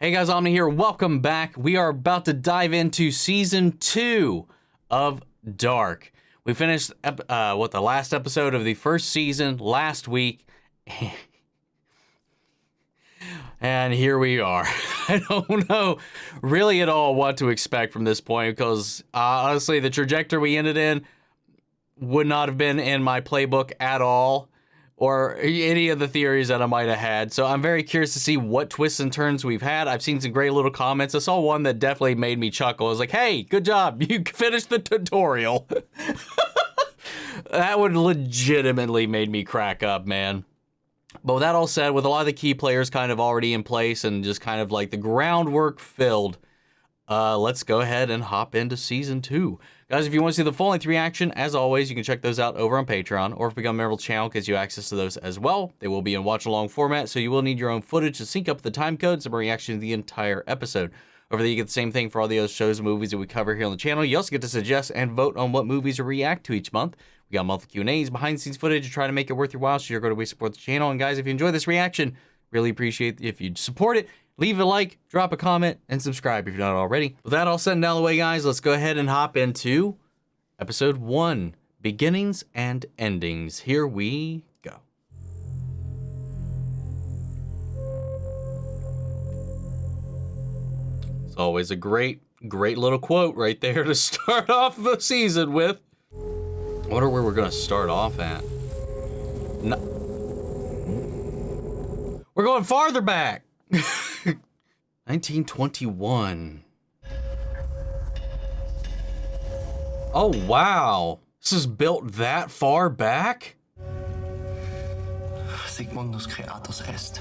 Hey guys, Omni here. Welcome back. We are about to dive into season 2 of Dark. We finished the last episode of the first season last week, and here we are. I don't know really at all what to expect from this point because honestly, the trajectory we ended in would not have been in my playbook at all, or any of the theories that I might have had. So I'm very curious to see what twists and turns we've had. I've seen some great little comments. I saw one that definitely made me chuckle. I was like, hey, good job. You finished the tutorial. That would legitimately made me crack up, man. But with that all said, with a lot of the key players kind of already in place and just kind of like the groundwork filled, let's go ahead and hop into season 2. Guys, if you want to see the full-length reaction, as always, you can check those out over on Patreon, or if you become a member of the channel, it gives you access to those as well. They will be in watch-along format, so you will need your own footage to sync up the time codes and reaction to the entire episode. Over there, you get the same thing for all the other shows and movies that we cover here on the channel. You also get to suggest and vote on what movies to react to each month. We got monthly Q&As, behind-the-scenes footage to try to make it worth your while, so you're going to support the channel. And guys, if you enjoy this reaction, really appreciate if you'd support it. Leave a like, drop a comment, and subscribe if you're not already. With that all said and out of the way, guys, let's go ahead and hop into Episode 1, Beginnings and Endings. Here we go. It's always a great little quote right there to start off the season with. I wonder where we're gonna start off at. No. We're going farther back. 1921. Oh, wow. This is built that far back? Sigmundus Creatus est.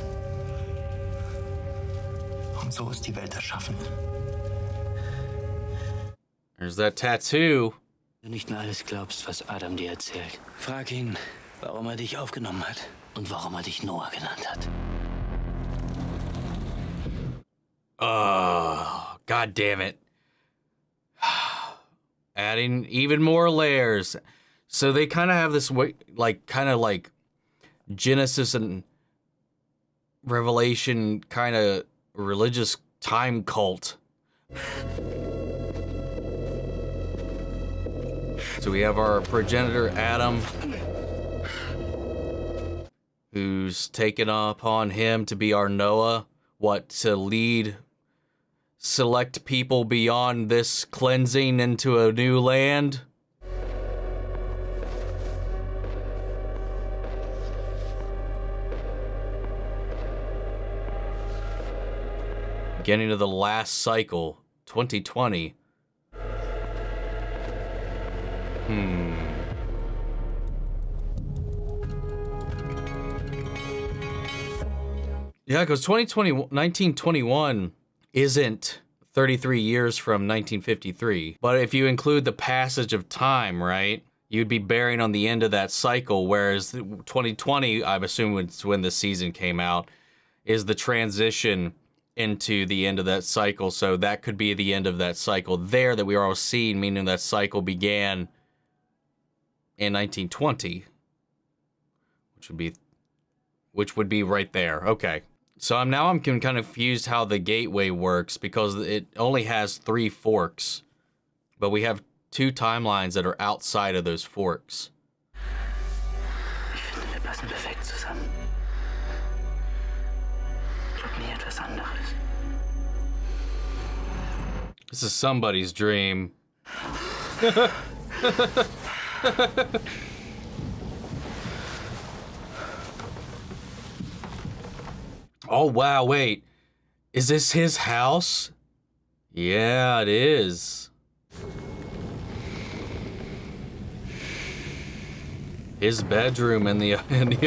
Und so ist die Welt erschaffen. There's that tattoo. Wenn du nicht mehr alles glaubst, was Adam dir erzählt, frag ihn, warum dich aufgenommen hat und warum dich Noah genannt hat. Oh, god damn it. Adding even more layers. So they kind of have this way, like Genesis and Revelation kind of religious time cult. So we have our progenitor Adam, who's taken upon him to be our Noah, to lead select people beyond this cleansing into a new land. Beginning of the last cycle, 2020. Yeah, because 1921 isn't 33 years from 1953. But if you include the passage of time, right, you'd be bearing on the end of that cycle, whereas 2020, I'm assuming it's when the season came out, is the transition into the end of that cycle. So that could be the end of that cycle there that we are all seeing, meaning that cycle began in 1920, which would be right there. Okay. So I'm kind of confused how the gateway works because it only has 3 forks, but we have 2 timelines that are outside of those forks. Ich finde, wir passen perfekt zusammen. Glaub nie etwas anderes. This is somebody's dream. Oh, wow, wait. Is this his house? Yeah, it is. His bedroom in the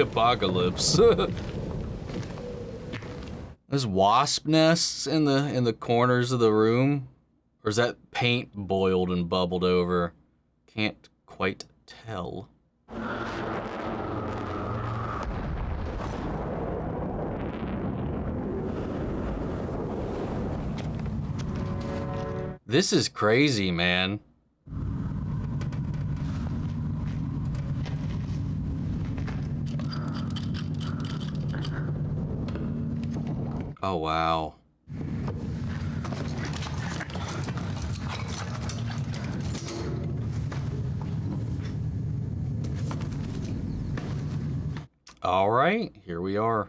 apocalypse. There's wasp nests in the corners of the room. Or is that paint boiled and bubbled over? Can't quite tell. This is crazy, man. Oh, wow. All right, here we are.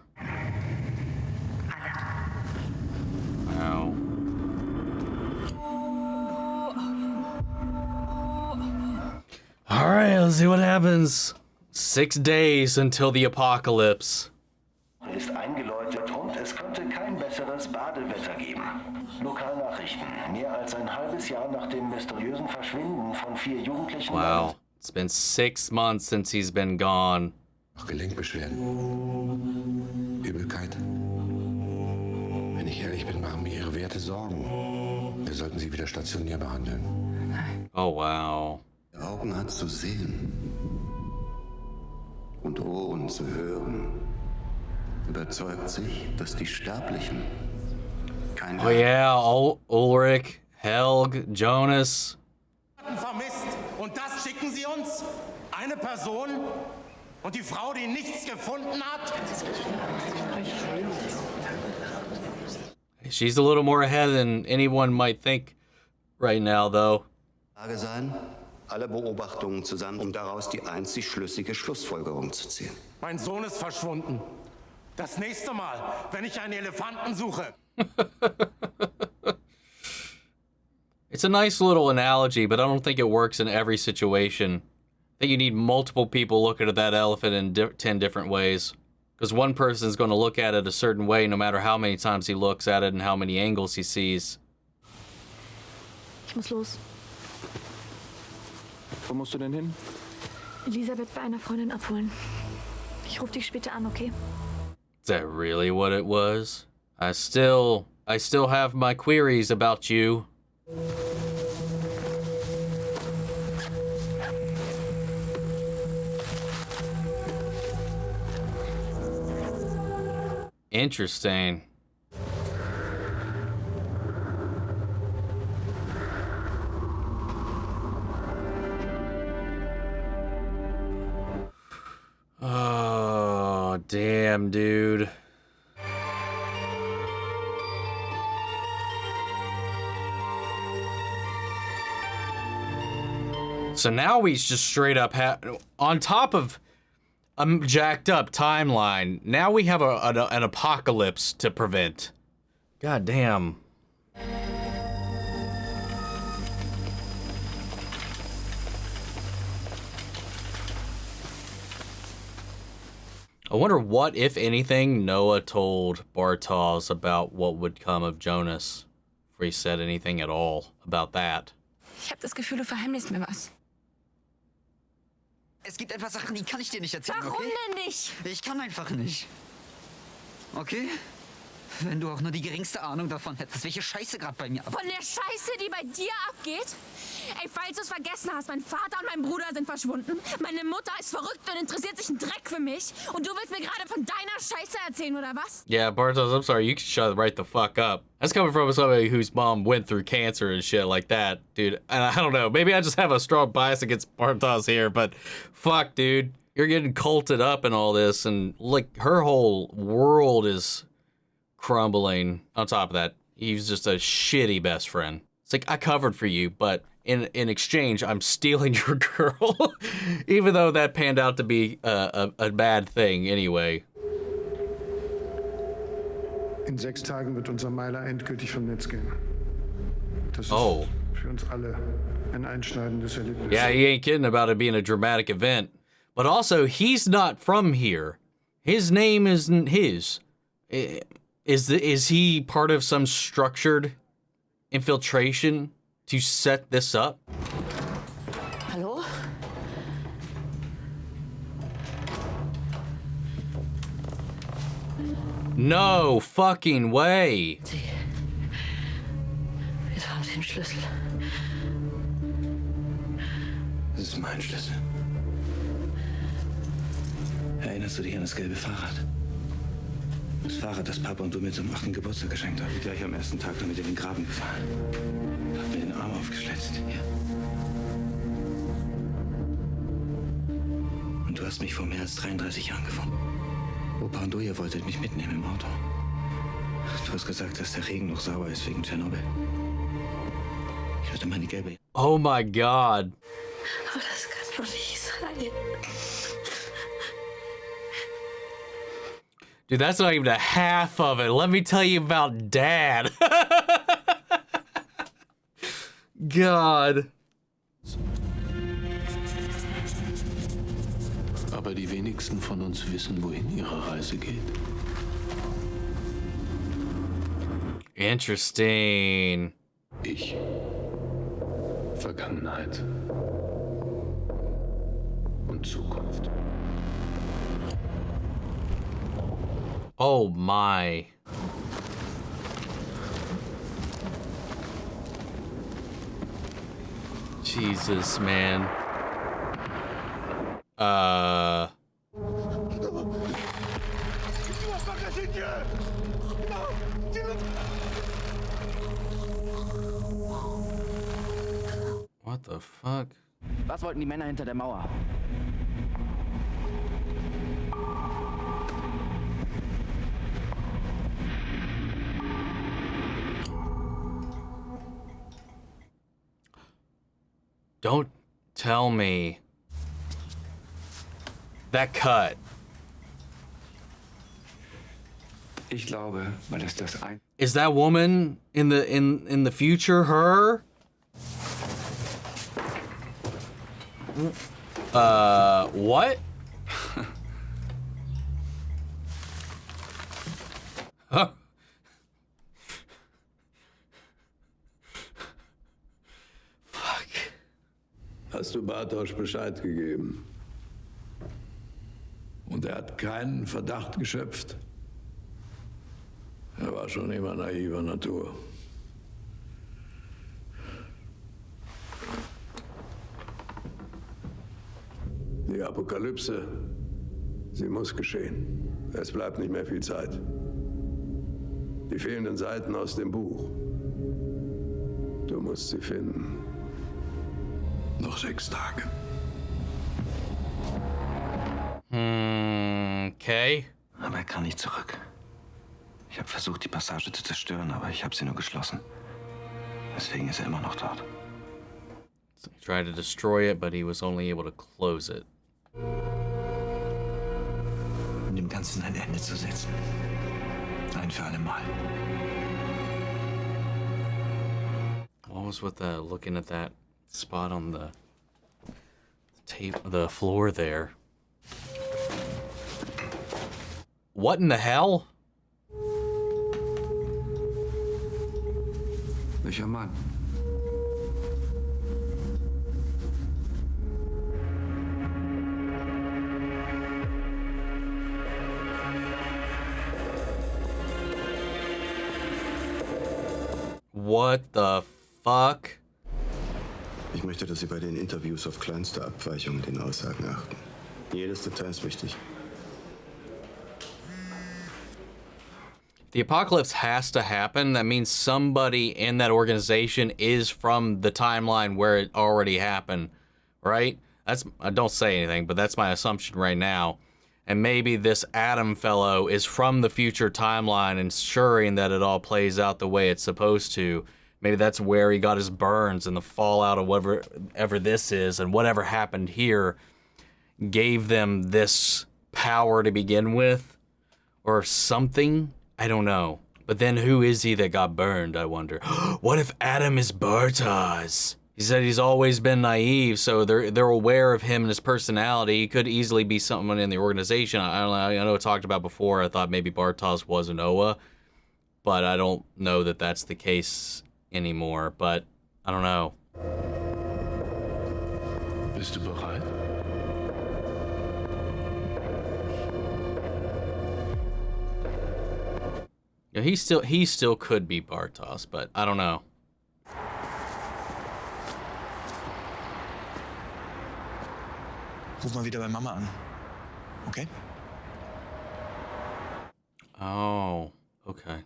Wow. All right, let's see what happens. 6 days until the apocalypse. Ist eingeläutet und es könnte kein besseres Badewetter geben. Lokalnachrichten. Mehr als ein halbes Jahr nach dem mysteriösen Verschwinden von 4 Jugendlichen. Wow, it's been 6 months since he's been gone. Noch Gelenkbeschwerden. Übelkeit. Wenn ich ehrlich bin, machen mir Ihre Werte Sorgen. Wir sollten Sie wieder stationär behandeln. Oh, wow. Augen hat zu sehen und Ohren zu hören. Überzeugt sich, dass die Sterblichen kein Oh yeah, Ulrich, Helg, Jonas. Vermisst. Und das schicken sie uns? Eine Person? Und die Frau, die nichts gefunden hat? She's a little more ahead than anyone might think right now, though. Lage sein, alle Beobachtungen zusammen, um daraus die einzig schlüssige Schlussfolgerung zu ziehen. Mein Sohn ist verschwunden. Das nächste Mal, wenn ich einen Elefanten suche. It's a nice little analogy, but I don't think it works in every situation. I think you need multiple people looking at that elephant in 10 different ways. Because one person's going to look at it a certain way no matter how many times he looks at it and how many angles he sees. Ich muss los. Wo musst du denn hin? Elisabeth bei einer Freundin abholen. Ich rufe dich später an, okay? Is that really what it was? I still have my queries about you. Interesting. Oh, damn, dude. So now we just straight up on top of a jacked up timeline. Now we have an apocalypse to prevent. God damn. I wonder what, if anything, Noah told Bartos about what would come of Jonas. If he said anything at all about that. Ich habe das Gefühl, du verheimlichst mir was. Es gibt etwas Sachen, die kann ich dir nicht erzählen, Warum okay? denn nicht? Ich kann einfach nicht. Okay? Wenn du auch nur die geringste Ahnung davon hättest, welche Scheiße gerade bei mir abgeht. Von der Scheiße, die bei dir abgeht? Ey, falls du es vergessen hast, mein Vater und mein Bruder sind verschwunden. Meine Mutter ist verrückt und interessiert sich einen Dreck für mich. Und du willst mir gerade von deiner Scheiße erzählen, oder was? Yeah, Bartos, I'm sorry, you can shut right the fuck up. That's coming from somebody whose mom went through cancer and shit like that, dude. And I don't know, maybe I just have a strong bias against Bartos here, but fuck, dude. You're getting culted up and all this, and like, her whole world is crumbling. On top of that, he's just a shitty best friend. It's like, I covered for you, but in exchange, I'm stealing your girl. Even though that panned out to be a bad thing anyway. In 6 Tagen wird unser Meiler endgültig vom Netz gehen. Das ist für uns alle ein einschneidendes Erlebnis. Yeah, he ain't kidding about it being a dramatic event. But also, he's not from here. His name isn't his. Is he part of some structured infiltration to set this up? Hallo? No fucking way. Wir haben den Schlüssel. Das ist mein Schlüssel. Erinnerst du dich an das gelbe Fahrrad? Das Fahrrad, das Papa und du mir zum 8. Geburtstag geschenkt haben. Gleich am ersten Tag damit in den Graben gefahren. Hab mir den Arm aufgeschlitzt. Ja. Und du hast mich vor mehr als 33 Jahren gefunden. Opa und du, ihr wolltet mich mitnehmen im Auto. Du hast gesagt, dass der Regen noch sauer ist wegen Tschernobyl. Ich hatte meine gelbe... Oh my God. Aber das kann doch nicht sein. Dude, that's not even a half of it. Let me tell you about Dad. God. Aber die wenigsten von uns wissen, wohin ihre Reise geht. Interesting. Ich. Vergangenheit. Und Zukunft. Oh my. Jesus, man. What the fuck? Was wollten die Männer hinter der Mauer? Don't tell me that cut. Ich glaube, weil es das ein... Is that woman in the future her? What? Huh? Fuck. Hast du Bartosz Bescheid gegeben? Und er hat keinen Verdacht geschöpft. Er war schon immer naiver Natur. Die Apokalypse, sie muss geschehen. Es bleibt nicht mehr viel Zeit. Die fehlenden Seiten aus dem Buch. Du musst sie finden. Noch 6 Tage. Okay. Aber er kann nicht zurück. Ich habe versucht, die Passage zu zerstören, aber ich habe sie nur geschlossen. Deswegen ist er immer noch dort. So he tried to destroy it, but he was only able to close it. Um dem Ganzen ein Ende zu setzen. Ein für alle Mal. What was with that? Looking at that spot on the tape, the floor there. What in the hell? Welcher Mann? What the fuck? Ich möchte, dass Sie bei den Interviews auf kleinste Abweichungen in den Aussagen achten. Jedes Detail ist wichtig. The apocalypse has to happen. That means somebody in that organization is from the timeline where it already happened, right? Don't say anything, but that's my assumption right now. And maybe this Adam fellow is from the future timeline, ensuring that it all plays out the way it's supposed to. Maybe that's where he got his burns and the fallout of whatever this is, and whatever happened here gave them this power to begin with, or something. I don't know. But then who is he that got burned, I wonder? What if Adam is Bartosz? He said he's always been naive, so they're aware of him and his personality. He could easily be someone in the organization. I don't know. I know I talked about before. I thought maybe Bartosz was an Oa, but I don't know that that's the case anymore. But I don't know. Bist du bereit? Yeah, he still could be Bartosz, but I don't know. Ruf mal wieder bei Mama an. Okay? Oh, okay.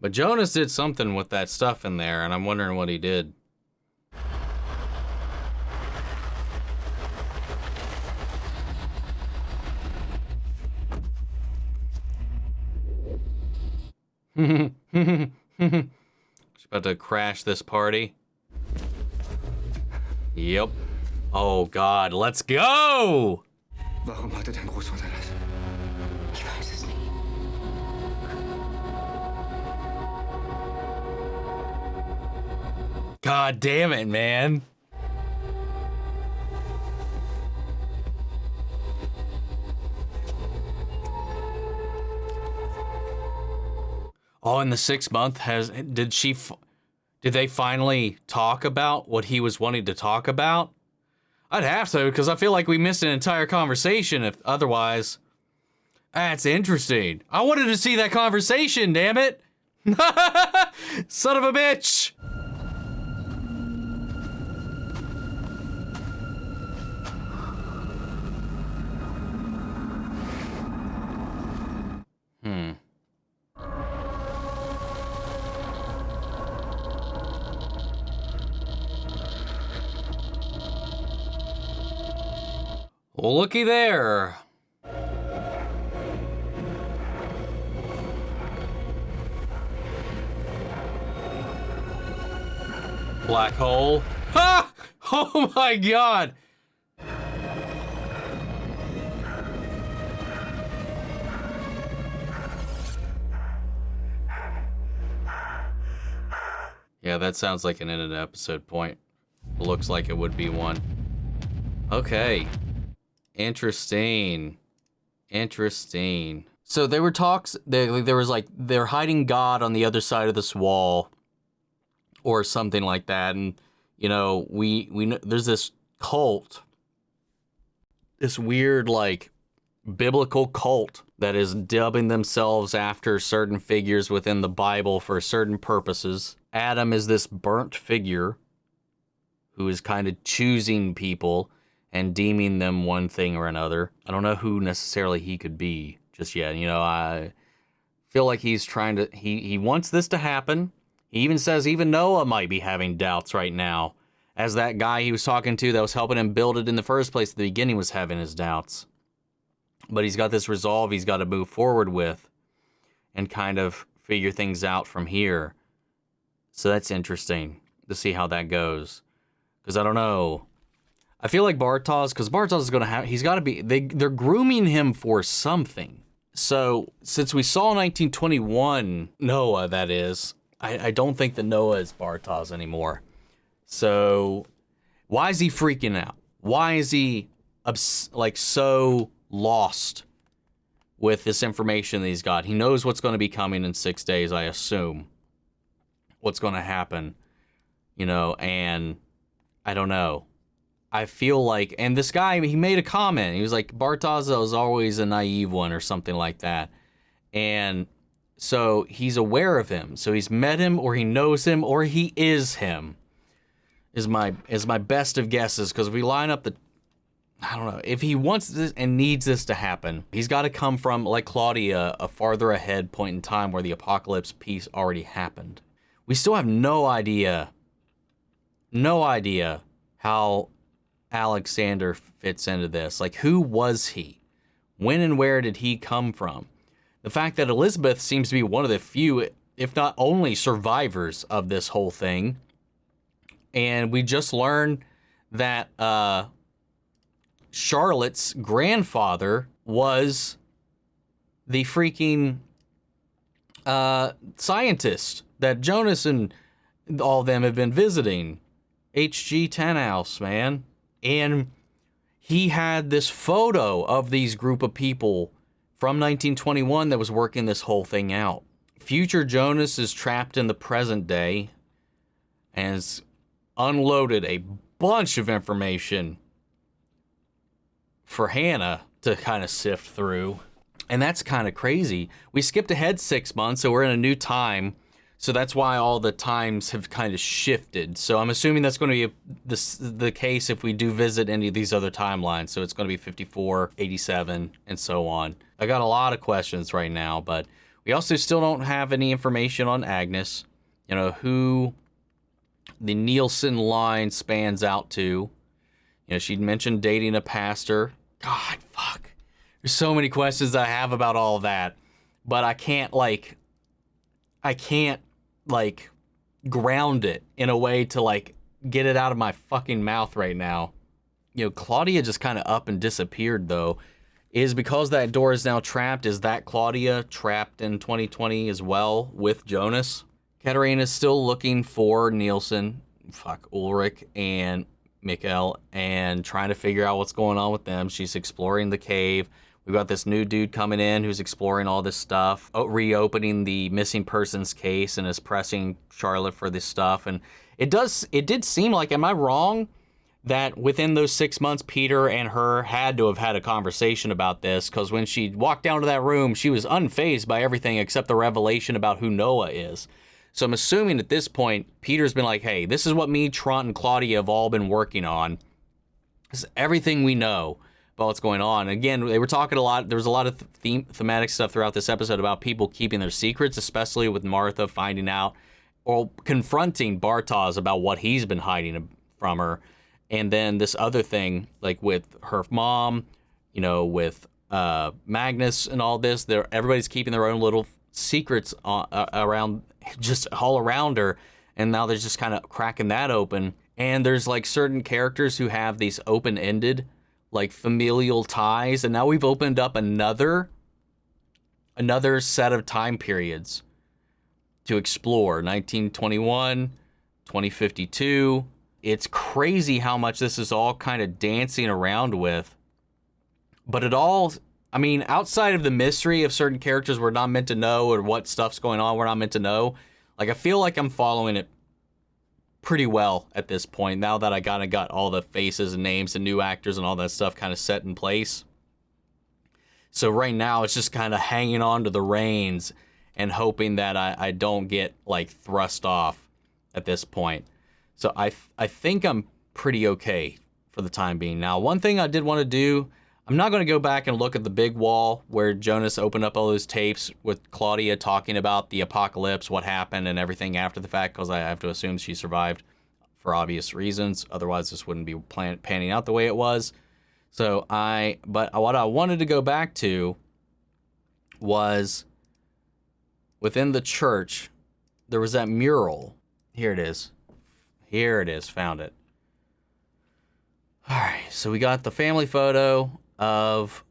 But Jonas did something with that stuff in there, and I'm wondering what he did. She's about to crash this party. Yep. Oh God, let's go! Warum hatte dein Großvater das? Ich weiß es nicht. God damn it, man. Oh, in the 6th month, did they finally talk about what he was wanting to talk about? I'd have to, because I feel like we missed an entire conversation if otherwise. That's interesting. I wanted to see that conversation, damn it. Son of a bitch. Well, looky there. Black hole. Ha! Oh my God. Yeah, that sounds like an end of the episode point. Looks like it would be one. Okay. Interesting. So there were talks, there was like, they're hiding God on the other side of this wall or something like that. And, you know, we know there's this cult, this weird, like, biblical cult that is dubbing themselves after certain figures within the Bible for certain purposes. Adam is this burnt figure who is kind of choosing people and deeming them one thing or another. I don't know who necessarily he could be just yet. You know, I feel like he's trying to, he wants this to happen. He even says even Noah might be having doubts right now, as that guy he was talking to that was helping him build it in the first place at the beginning was having his doubts. But he's got this resolve he's got to move forward with and kind of figure things out from here. So that's interesting to see how that goes. Because I don't know. I feel like Bartos, because Bartos is going to have, he's got to be, they're grooming him for something. So, since we saw 1921, Noah, that is, I don't think that Noah is Bartos anymore. So, why is he freaking out? Why is he, like, so lost with this information that he's got? He knows what's going to be coming in 6 days, I assume. What's going to happen, you know, and I don't know. I feel like, and this guy, he made a comment. He was like, Bartazzo is always a naive one or something like that. And so he's aware of him. So he's met him or he knows him or he is him is my best of guesses. Because if we line up I don't know, if he wants this and needs this to happen, he's got to come from, like Claudia, a farther ahead point in time where the apocalypse piece already happened. We still have no idea how Alexander fits into this. Like, who was he? When and where did he come from? The fact that Elizabeth seems to be one of the few, if not only, survivors of this whole thing. And we just learned that Charlotte's grandfather was the freaking scientist that Jonas and all of them have been visiting. H.G. Tannhaus, man. And he had this photo of these group of people from 1921 that was working this whole thing out. Future Jonas is trapped in the present day and has unloaded a bunch of information for Hannah to kind of sift through. And that's kind of crazy. We skipped ahead 6 months, so we're in a new time. So that's why all the times have kind of shifted. So I'm assuming that's going to be the case if we do visit any of these other timelines. So it's going to be 54, 87, and so on. I got a lot of questions right now, but we also still don't have any information on Agnes. You know, who the Nielsen line spans out to. You know, she'd mentioned dating a pastor. God, fuck. There's so many questions I have about all of that. But I can't ground it in a way to, like, get it out of my fucking mouth right now. You know, Claudia just kind of up and disappeared, though. Is because that door is now trapped, is that Claudia trapped in 2020 as well with Jonas? Katarina is still looking for Ulrich and Mikkel and trying to figure out what's going on with them. She's exploring the cave. We've got this new dude coming in who's exploring all this stuff, reopening the missing persons case and is pressing Charlotte for this stuff. And it did seem like, am I wrong, that within those 6 months, Peter and her had to have had a conversation about this, because when she walked down to that room, she was unfazed by everything except the revelation about who Noah is. So I'm assuming at this point, Peter's been like, hey, this is what me, Trant, and Claudia have all been working on. This is everything we know about what's going on. Again, they were talking a lot. There was a lot of thematic stuff throughout this episode about people keeping their secrets, especially with Martha finding out or confronting Bartosz about what he's been hiding from her. And then this other thing, like with her mom, you know, with Magnus and all this, everybody's keeping their own little secrets around, just all around her. And now they're just kind of cracking that open. And there's like certain characters who have these open-ended, like familial ties, and now we've opened up another set of time periods to explore. 1921, 2052. It's crazy how much this is all kind of dancing around with. But it all, I mean, outside of the mystery of certain characters we're not meant to know, or what stuff's going on we're not meant to know, like I feel like I'm following it pretty well at this point, now that I kind of got all the faces and names and new actors and all that stuff kind of set in place. So right now it's just kind of hanging on to the reins and hoping that I don't get like thrust off at this point. So I think I'm pretty okay for the time being. Now, one thing I did want to do, I'm not going to go back and look at the big wall where Jonas opened up all those tapes with Claudia talking about the apocalypse, what happened and everything after the fact, because I have to assume she survived for obvious reasons. Otherwise, this wouldn't be panning out the way it was. But what I wanted to go back to was within the church, there was that mural. Here it is. Found it. All right, so we got the family photo of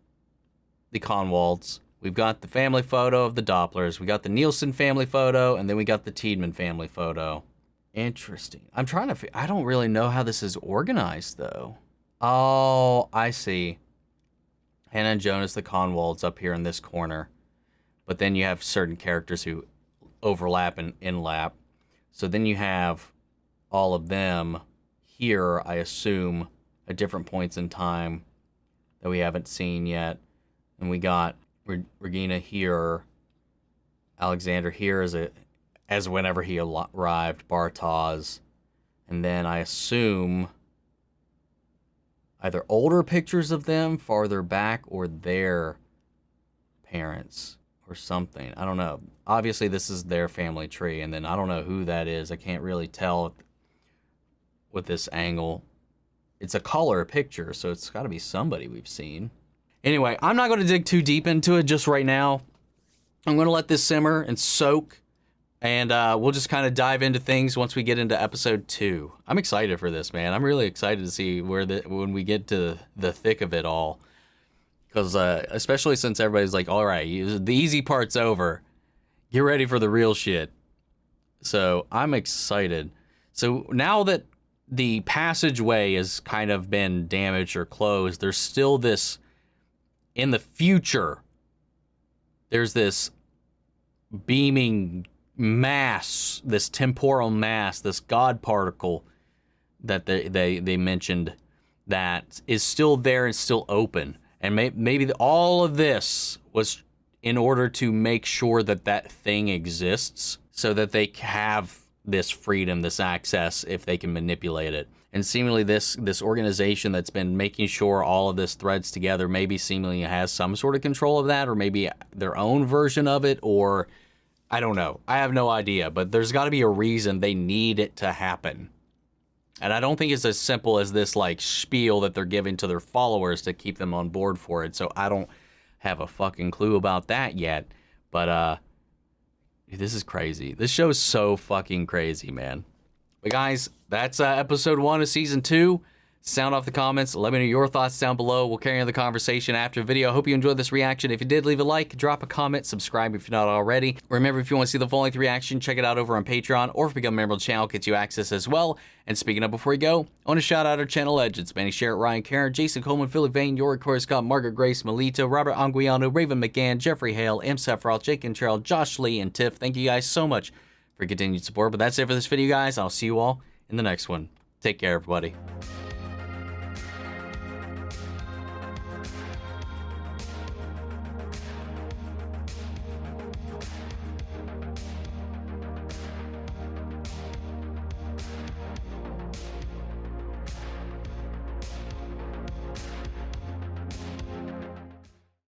the Conwalds. We've got the family photo of the Dopplers. We got the Nielsen family photo, and then we got the Tiedemann family photo. Interesting. I'm trying to I don't really know how this is organized, though. Oh, I see. Hannah and Jonas, the Conwalds, up here in this corner. But then you have certain characters who overlap and inlap. So then you have all of them here, I assume, at different points in time that we haven't seen yet. And we got Regina here, Alexander here as whenever he arrived, Bartosz, and then I assume either older pictures of them farther back or their parents or something. I don't know. Obviously, this is their family tree, and then I don't know who that is. I can't really tell with this angle. It's a color picture, so it's got to be somebody we've seen. Anyway, I'm not going to dig too deep into it just right now. I'm going to let this simmer and soak, and we'll just kind of dive into things once we get into episode 2. I'm excited for this, man. I'm really excited to see when we get to the thick of it all. Because especially since everybody's like, all right, the easy part's over. Get ready for the real shit. So I'm excited. So now that the passageway has kind of been damaged or closed, there's still this, in the future, there's this beaming mass, this temporal mass, this God particle that they mentioned that is still there and still open. And maybe all of this was in order to make sure that thing exists so that they have this freedom, this access, if they can manipulate it. And seemingly this organization that's been making sure all of this threads together maybe seemingly has some sort of control of that, or maybe their own version of it, or I don't know. I have no idea, but there's got to be a reason they need it to happen. And I don't think it's as simple as this like spiel that they're giving to their followers to keep them on board for it. So I don't have a fucking clue about that yet. But this is crazy. This show is so fucking crazy, man. But guys, that's episode 1 of season 2. Sound off the comments. Let me know your thoughts down below. We'll carry on the conversation after the video. I hope you enjoyed this reaction. If you did, leave a like, drop a comment, subscribe if you're not already. Remember, if you want to see the full-length reaction, check it out over on Patreon, or if you become a member of the channel, gets you access as well. And speaking of before we go, I want to shout out our channel legends: Manny Sherritt, Ryan Karen, Jason Coleman, Philip Vane, Yorick Corey Scott, Margaret Grace, Melito, Robert Anguiano, Raven McGann, Jeffrey Hale, M. Sephiroth, Jake and Cheryl, Josh Lee, and Tiff. Thank you guys so much for continued support. But that's it for this video, guys. I'll see you all in the next one. Take care, everybody.